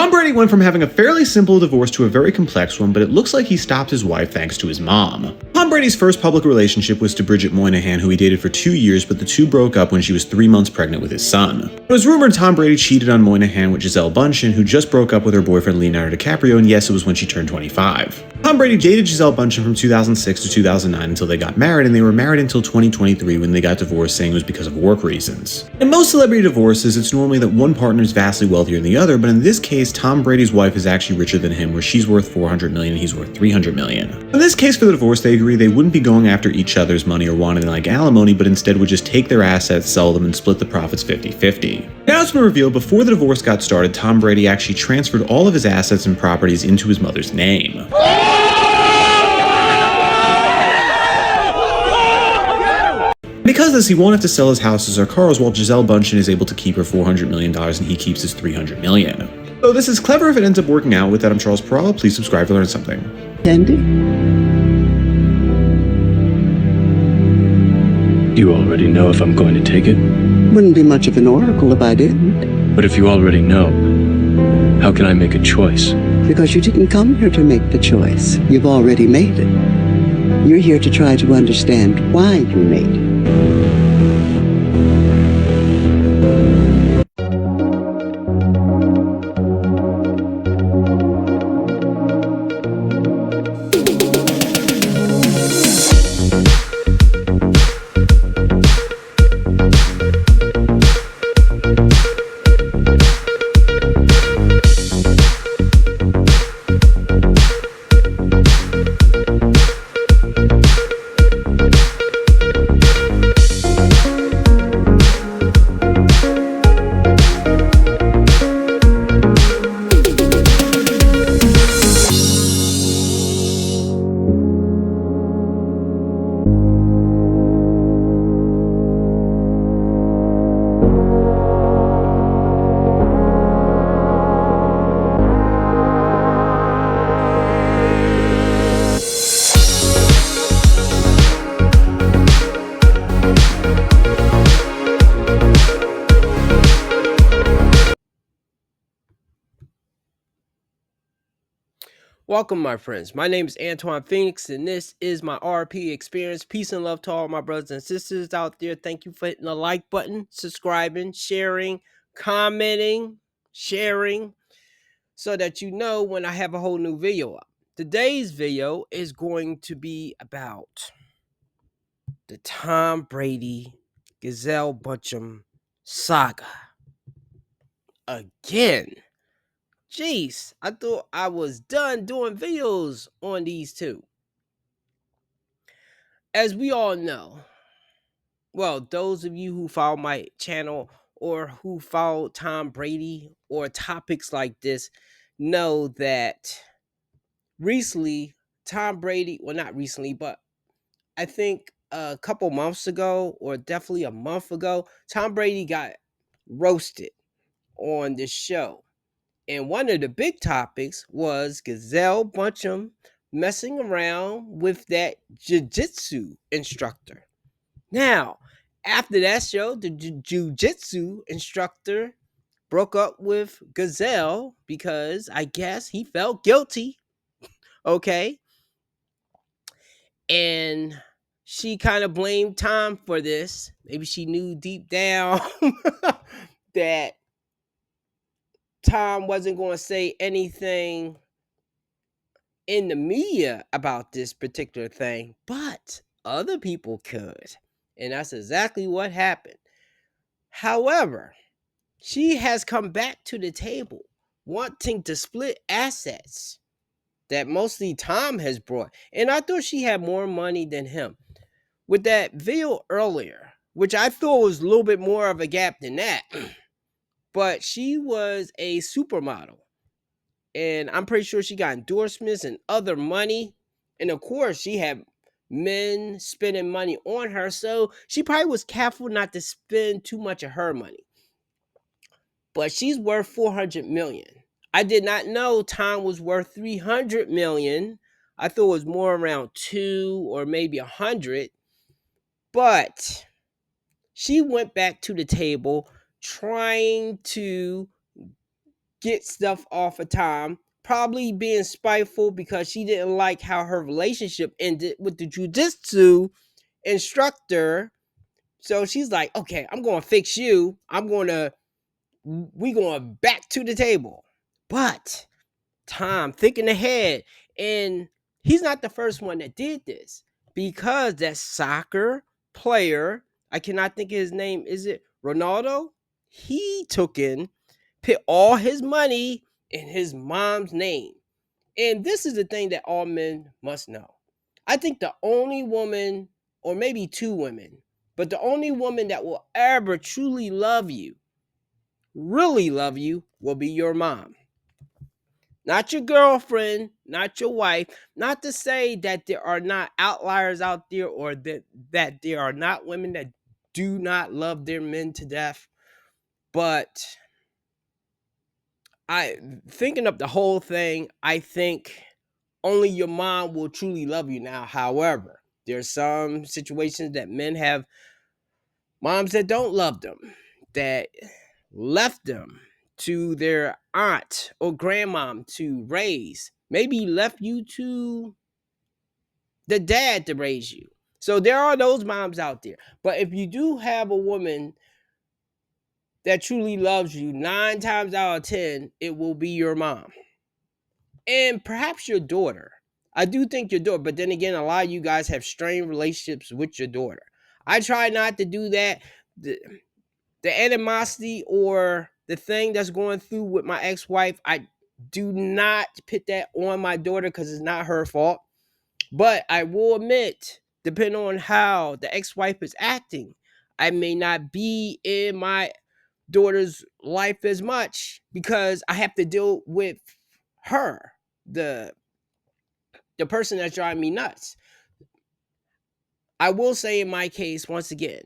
Tom Brady went from having a fairly simple divorce to a very complex one, but it looks like he stopped his wife thanks to his mom. Tom Brady's first public relationship was to Bridget Moynihan, who he dated for 2 years, but the two broke up when she was 3 months pregnant with his son. It was rumored Tom Brady cheated on Moynihan with Gisele Bündchen, who just broke up with her boyfriend Leonardo DiCaprio, and yes, it was when she turned 25. Tom Brady dated Gisele Bündchen from 2006 to 2009 until they got married, and they were married until 2023 when they got divorced, saying it was because of work reasons. In most celebrity divorces, it's normally that one partner is vastly wealthier than the other, but in this case, Tom Brady's wife is actually richer than him, where she's worth $400 million and he's worth $300 million. In this case for the divorce, they agree they wouldn't be going after each other's money or wanting like alimony, but instead would just take their assets, sell them, and split the profits 50-50. Now it's been revealed before the divorce got started, Tom Brady actually transferred all of his assets and properties into his mother's name. Because of this, he won't have to sell his houses or cars, while Gisele Bündchen is able to keep her $400 million and he keeps his $300 million. So this is clever if it ends up working out. With that, I'm Charles Perala. Please subscribe to learn something. Andy? You already know if I'm going to take it? Wouldn't be much of an oracle if I didn't. But if you already know, how can I make a choice? Because you didn't come here to make the choice. You've already made it. You're here to try to understand why you made it. Welcome, my friends. My name is Antoine Phoenix, and this is my RP experience. Peace and love to all my brothers and sisters out there. Thank you for hitting the like button, subscribing, sharing, commenting, sharing, so that you know when I have a whole new video up. Today's video is going to be about the Tom Brady Gisele Bündchen saga. Again. Jeez, I thought I was done doing videos on these two. As we all know, well, those of you who follow my channel or who follow Tom Brady or topics like this know that recently, Tom Brady, well, not recently, but I think a couple months ago, or definitely a month ago, Tom Brady got roasted on this show. And one of the big topics was Gisele Bündchen messing around with that jiu-jitsu instructor. Now, after that show, the jiu-jitsu instructor broke up with Gisele because I guess he felt guilty. Okay. And she kind of blamed Tom for this. Maybe she knew deep down that Tom wasn't going to say anything in the media about this particular thing, but other people could. And that's exactly what happened. However, she has come back to the table wanting to split assets that mostly Tom has brought. And I thought she had more money than him. With that video earlier, which I thought was a little bit more of a gap than that, but she was a supermodel. And I'm pretty sure she got endorsements and other money. And of course, she had men spending money on her. So she probably was careful not to spend too much of her money. But she's worth 400 million. I did not know Tom was worth 300 million. I thought it was more around 2 or maybe 100. But she went back to the table trying to get stuff off of Tom, probably being spiteful because she didn't like how her relationship ended with the jujitsu instructor. So she's like, okay, I'm going to fix you. We going back to the table. But Tom thinking ahead, and he's not the first one that did this, because that soccer player, I cannot think of his name, is it Ronaldo? He put all his money in his mom's name. And this is the thing that all men must know. I think the only woman, or maybe two women, but the only woman that will ever truly love you, really love you, will be your mom. Not your girlfriend, not your wife. Not to say that there are not outliers out there, or that there are not women that do not love their men to death. But I thinking of the whole thing, I think only your mom will truly love you now. However, there's some situations that men have moms that don't love them, that left them to their aunt or grandmom to raise, maybe left you to the dad to raise you. So there are those moms out there. But if you do have a woman that truly loves you, 9 times out of 10, it will be your mom. And perhaps your daughter. I do think your daughter, but then again, a lot of you guys have strained relationships with your daughter. I try not to do that. The animosity or the thing that's going through with my ex-wife, I do not put that on my daughter because it's not her fault. But I will admit, depending on how the ex-wife is acting, I may not be in my daughter's life as much because I have to deal with her, the person that's driving me nuts. I will say in my case, once again,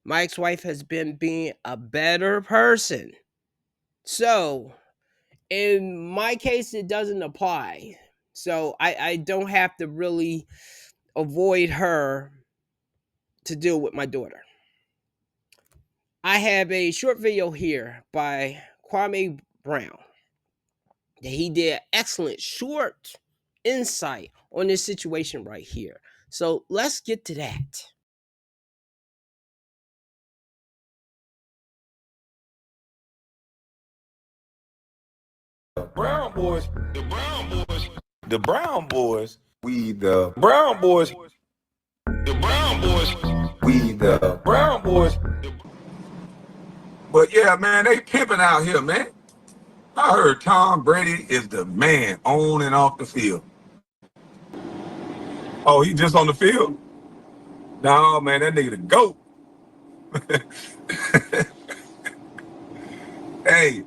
my ex-wife has been being a better person. So in my case, it doesn't apply. So I don't have to really avoid her to deal with my daughter. I have a short video here by Kwame Brown that he did excellent short insight on this situation right here. So let's get to that. Brown boys, the brown boys, we the brown boys, the brown boys, we the brown boys. But yeah, man, they pimping out here, man. I heard Tom Brady is the man on and off the field. Oh, he just on the field? No, man, that nigga the GOAT. Hey,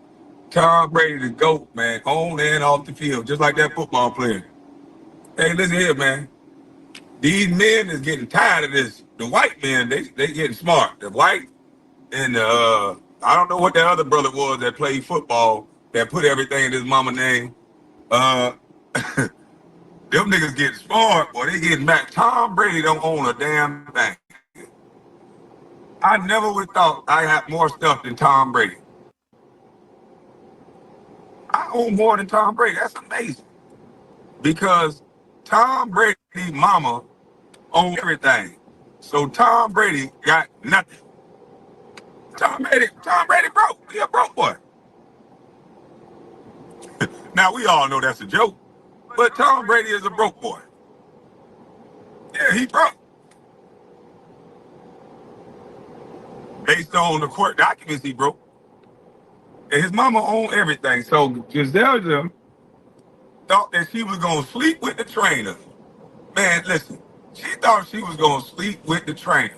Tom Brady the GOAT, man, on and off the field, just like that football player. Hey, listen here, man. These men is getting tired of this. The white men, they getting smart. The white and I don't know what that other brother was that played football that put everything in his mama name. Uh, them niggas getting smart, boy. They getting back. Tom Brady don't own a damn thing. I never would thought I had more stuff than Tom Brady. I own more than Tom Brady. That's amazing. Because Tom Brady's mama owned everything. So Tom Brady got nothing. Tom Brady broke. He a broke boy. Now we all know that's a joke, but Tom Brady is a broke boy. Yeah, he broke. Based on the court documents, he broke. And his mama owned everything. So Giselle thought that she was gonna sleep with the trainer. Man, listen, she thought she was gonna sleep with the trainer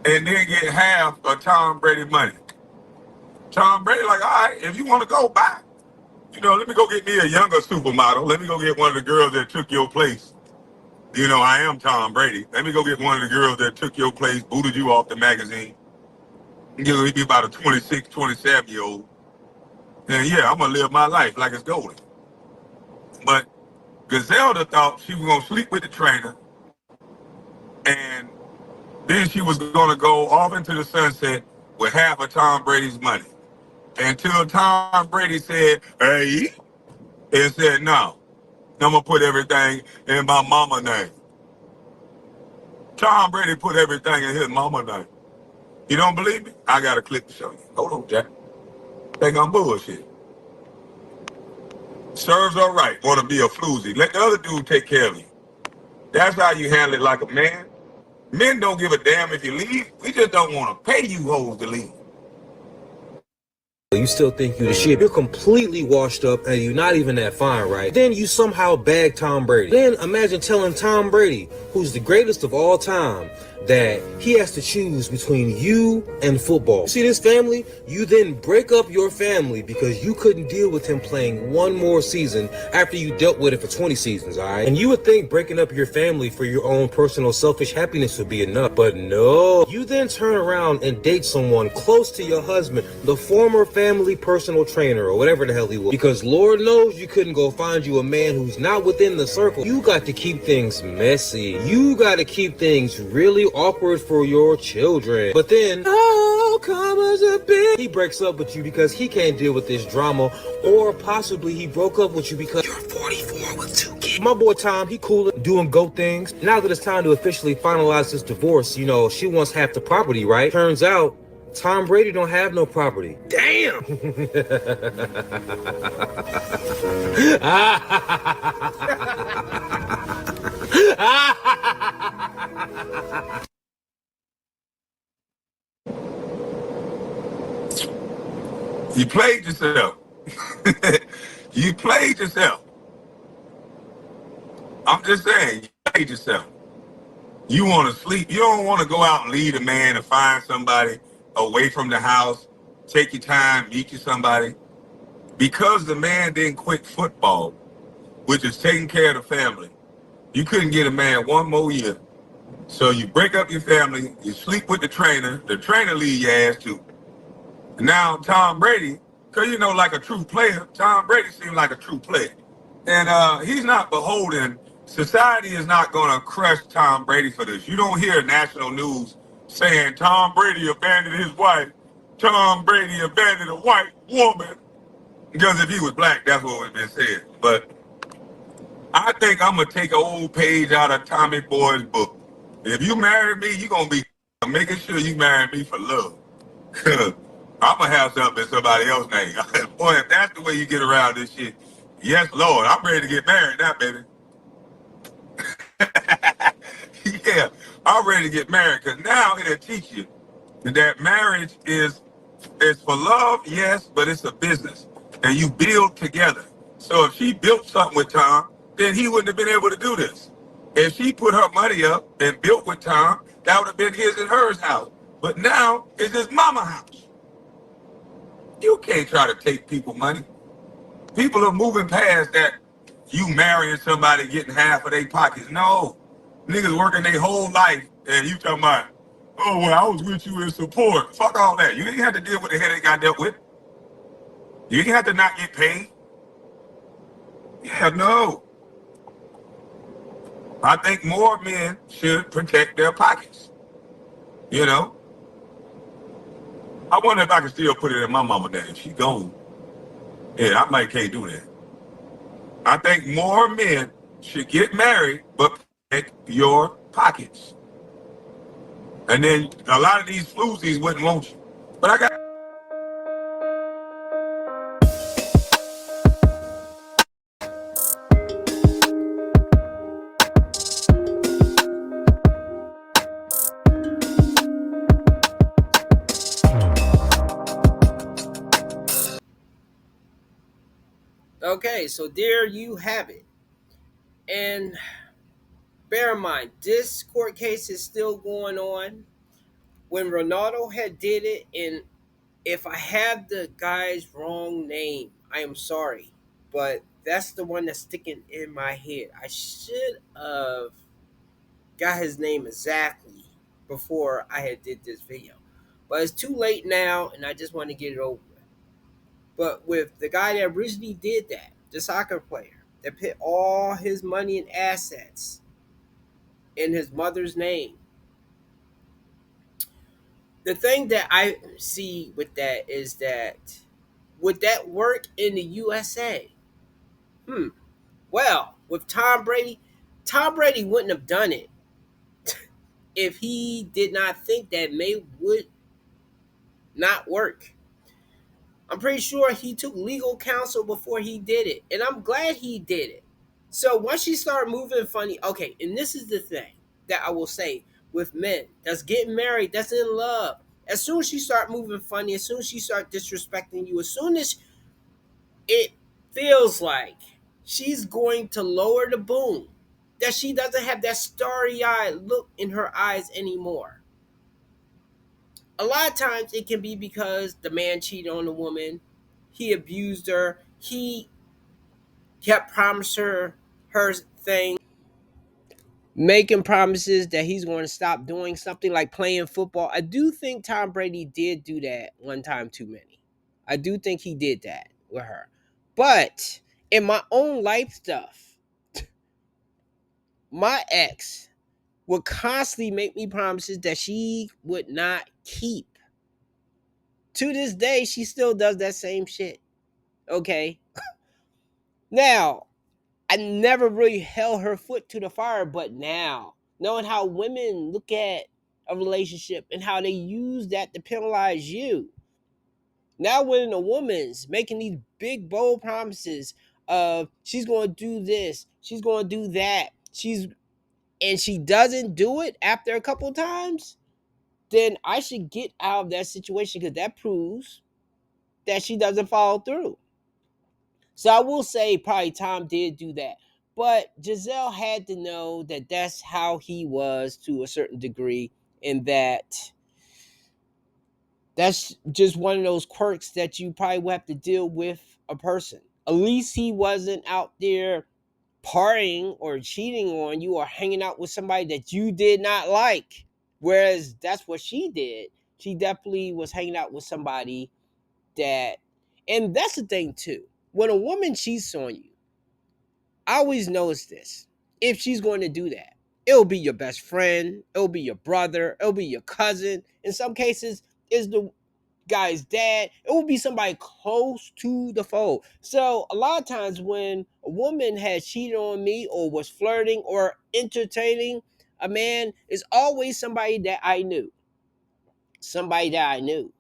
and then get half of Tom Brady money. Tom Brady like, all right, if you want to go, bye. You know, let me go get me a younger supermodel. Let me go get one of the girls that took your place. You know, I am Tom Brady. Let me go get one of the girls that took your place, booted you off the magazine. You know, he'd be about a 26, 27-year-old. And yeah, I'm going to live my life like it's golden. But Griselda thought she was going to sleep with the trainer. And then she was going to go off into the sunset with half of Tom Brady's money. until Tom Brady said, hey, and said, no, I'm going to put everything in my mama name. Tom Brady put everything in his mama name. You don't believe me? I got a clip to show you. Hold on, Jack. Think I'm bullshit. Serves all right. Want to be a floozy. Let the other dude take care of you. That's how you handle it like a man. Men don't give a damn if you leave. We just don't want to pay you hoes to leave. You still think you the shit. You're completely washed up and you're not even that fine, right? Then you somehow bag Tom Brady. Then imagine telling Tom Brady, who's the greatest of all time, that he has to choose between you and football. See this family? You then break up your family because you couldn't deal with him playing one more season after you dealt with it for 20 seasons, alright? And you would think breaking up your family for your own personal selfish happiness would be enough, but no. You then turn around and date someone close to your husband, the former family personal trainer or whatever the hell he was, because Lord knows you couldn't go find you a man who's not within the circle. You got to keep things messy. You got to keep things really awkward for your children. But then, oh, come as a bitch. He breaks up with you because he can't deal with this drama, or possibly he broke up with you because you're 44 with 2 kids. My boy Tom, he cool doing goat things. Now that it's time to officially finalize this divorce, you know, she wants half the property, right? Turns out, Tom Brady don't have no property. Damn! You played yourself. You played yourself. I'm just saying, you played yourself. You want to sleep. You don't want to go out and lead a man and find somebody away from the house. Take your time, meet you somebody. Because the man didn't quit football, which is taking care of the family, you couldn't get a man one more year. So you break up your family, you sleep with the trainer leave your ass too. Now Tom Brady, because you know, like a true player, Tom Brady seemed like a true player. And he's not beholden. Society is not going to crush Tom Brady for this. You don't hear national news saying Tom Brady abandoned his wife. Tom Brady abandoned a white woman. Because if he was black, that's what would have been said. But I think I'm going to take an old page out of Tommy Boy's book. If you marry me, you're going to be making sure you marry me for love. I'm going to have something in somebody else's name. Boy, if that's the way you get around this shit, yes, Lord, I'm ready to get married now, baby. Yeah, I'm ready to get married because now it'll teach you that marriage is for love, yes, but it's a business. And you build together. So if she built something with Tom, then he wouldn't have been able to do this. If she put her money up and built with Tom, that would have been his and hers house. But now it's his mama house. You can't try to take people money. People are moving past that you marrying somebody getting half of their pockets. No. Niggas working their whole life and you talking about, oh, well, I was with you in support. Fuck all that. You didn't have to deal with the headache I dealt with. You didn't have to not get paid. Yeah, no. I think more men should protect their pockets. You know? I wonder if I can still put it in my mama name. She gone. Yeah, I might can't do that. I think more men should get married, but protect your pockets. And then a lot of these floozies wouldn't want you. But I got. Okay, so there you have it. And bear in mind, this court case is still going on. When Ronaldo had did it, and if I have the guy's wrong name, I am sorry, but that's the one that's sticking in my head. I should have got his name exactly before I had did this video, but it's too late now, and I just want to get it over with. But with the guy that originally did that, the soccer player that put all his money and assets in his mother's name, the thing that I see with that is that Would that work in the USA? Hmm. Well, with Tom Brady wouldn't have done it if he did not think that May would not work. I'm pretty sure he took legal counsel before he did it, and I'm glad he did it. So once she started moving funny, okay, and this is the thing that I will say with men that's getting married, that's in love. As soon as she start moving funny, as soon as she start disrespecting you, as soon as it feels like she's going to lower the boom, that she doesn't have that starry-eyed look in her eyes anymore. A lot of times it can be because the man cheated on the woman, he abused her, he kept promising her things, making promises that he's going to stop doing something like playing football. I do think Tom Brady did do that one time too many. I do think he did that with her. But in my own life stuff, my ex would constantly make me promises that she would not keep. To this day, she still does that same shit. Okay. Now, I never really held her foot to the fire, but now, knowing how women look at a relationship and how they use that to penalize you, now when a woman's making these big bold promises of she's going to do this, she's going to do that, and she doesn't do it after a couple of times, then I should get out of that situation because that proves that she doesn't follow through. So I will say probably Tom did do that. But Giselle had to know that that's how he was to a certain degree, and that that's just one of those quirks that you probably will have to deal with a person. At least he wasn't out there partying or cheating on you or hanging out with somebody that you did not like. Whereas that's what she did. She definitely was hanging out with somebody that, and that's the thing too. When a woman cheats on you, I always notice this. If she's going to do that, it'll be your best friend, it'll be your brother, it'll be your cousin. In some cases, is the guy's dad. It will be somebody close to the fold. So a lot of times when a woman has cheated on me or was flirting or entertaining a man, it's always somebody that I knew. Somebody that I knew.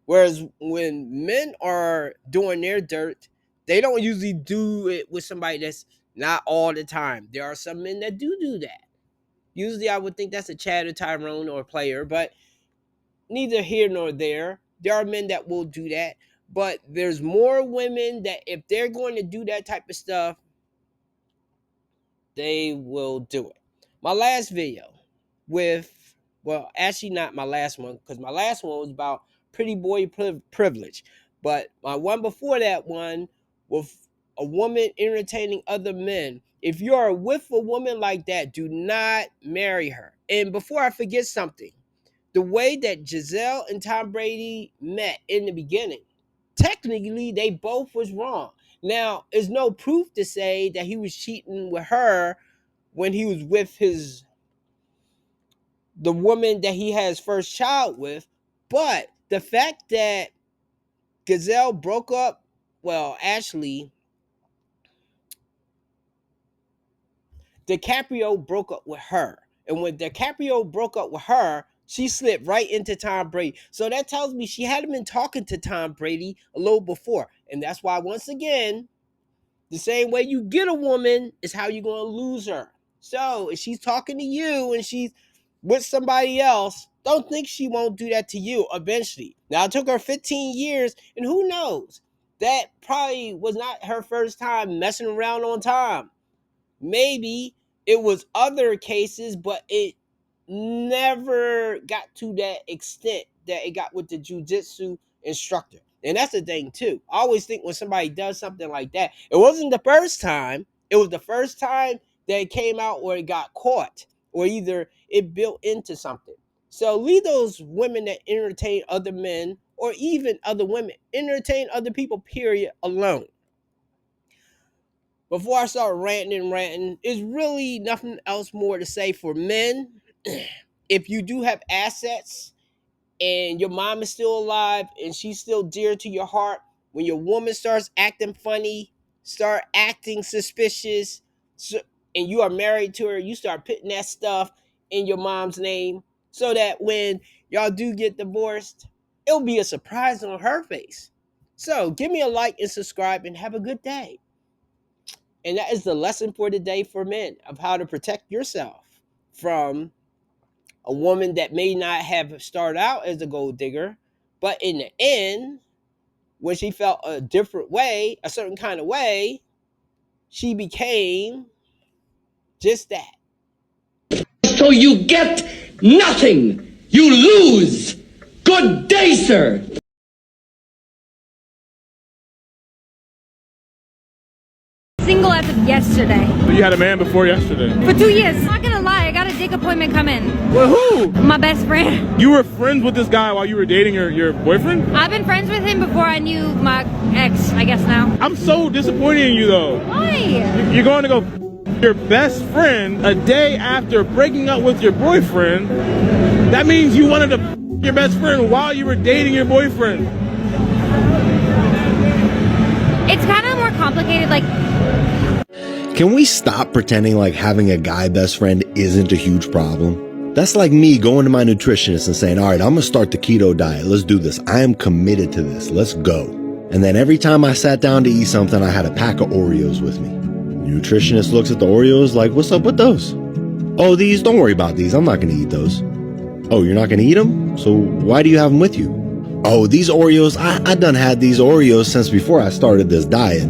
Whereas when men are doing their dirt, they don't usually do it with somebody that's not all the time. There are some men that do that. Usually I would think that's a Chad or Tyrone or a player, but neither here nor there. There are men that will do that, but there's more women that if they're going to do that type of stuff, they will do it. My last video with, well, actually not my last one, because my last one was about pretty boy privilege. But my one before that one with a woman entertaining other men. If you are with a woman like that, do not marry her. And before I forget something, the way that Giselle and Tom Brady met in the beginning, technically they both was wrong. Now, there's no proof to say that he was cheating with her when he was with the woman that he had his first child with, but the fact that Giselle broke up, well, actually, DiCaprio broke up with her. And when DiCaprio broke up with her, she slipped right into Tom Brady. So that tells me she hadn't been talking to Tom Brady a little before. And that's why, once again, the same way you get a woman is how you're going to lose her. So if she's talking to you and she's with somebody else, don't think she won't do that to you eventually. Now, it took her 15 years, and who knows? That probably was not her first time messing around on Tom. Maybe it was other cases, but it never got to that extent that it got with the jujitsu instructor. And that's the thing too. I always think when somebody does something like that, it wasn't the first time. It was the first time that it came out or it got caught, or either it built into something. So leave those women that entertain other men or even other women, entertain other people, period, alone. Before I start ranting, there's really nothing else more to say for men. If you do have assets and your mom is still alive and she's still dear to your heart, when your woman starts acting funny, start acting suspicious, and you are married to her, you start putting that stuff in your mom's name so that when y'all do get divorced, it'll be a surprise on her face. So give me a like and subscribe and have a good day. And that is the lesson for today for men of how to protect yourself from a woman that may not have started out as a gold digger, but in the end, when she felt a different way, a certain kind of way, she became just that. So you get nothing. You lose. Good day, sir. Single as of yesterday. So you had a man before yesterday? For 2 years. I'm not gonna lie, I got a dick appointment coming. Well, who? My best friend. You were friends with this guy while you were dating your boyfriend? I've been friends with him before I knew my ex, I guess now. I'm so disappointed in you though. Why? You're going to go your best friend a day after breaking up with your boyfriend. That means you wanted to your best friend while you were dating your boyfriend. It's kind of more complicated, like... Can we stop pretending like having a guy best friend isn't a huge problem? That's like me going to my nutritionist and saying, all right, I'm going to start the keto diet. Let's do this. I am committed to this. Let's go. And then every time I sat down to eat something, I had a pack of Oreos with me. The nutritionist looks at the Oreos like, what's up with those? Oh, these, don't worry about these. I'm not going to eat those. Oh, you're not going to eat them? So why do you have them with you? Oh, these Oreos, I done had these Oreos since before I started this diet.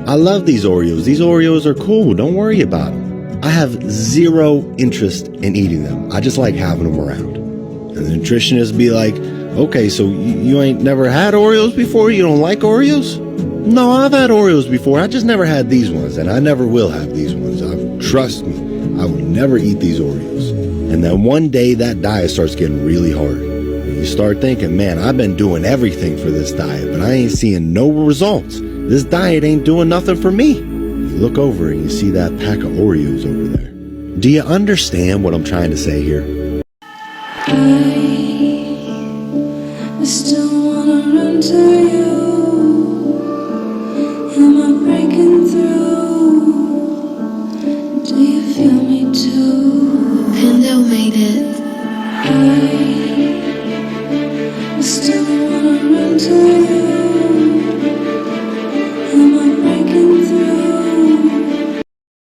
I love these Oreos. These Oreos are cool. Don't worry about them. I have zero interest in eating them. I just like having them around. And the nutritionist be like, okay, so you ain't never had Oreos before? You don't like Oreos? No, I've had Oreos before. I just never had these ones, and I never will have these ones. Trust me, I will never eat these Oreos. And then one day that diet starts getting really hard. And you start thinking, man, I've been doing everything for this diet, but I ain't seeing no results. This diet ain't doing nothing for me. You look over and you see that pack of Oreos over there. Do you understand what I'm trying to say here? I still wanna run to you. Am I breaking through? Do you feel me too? Pando made it.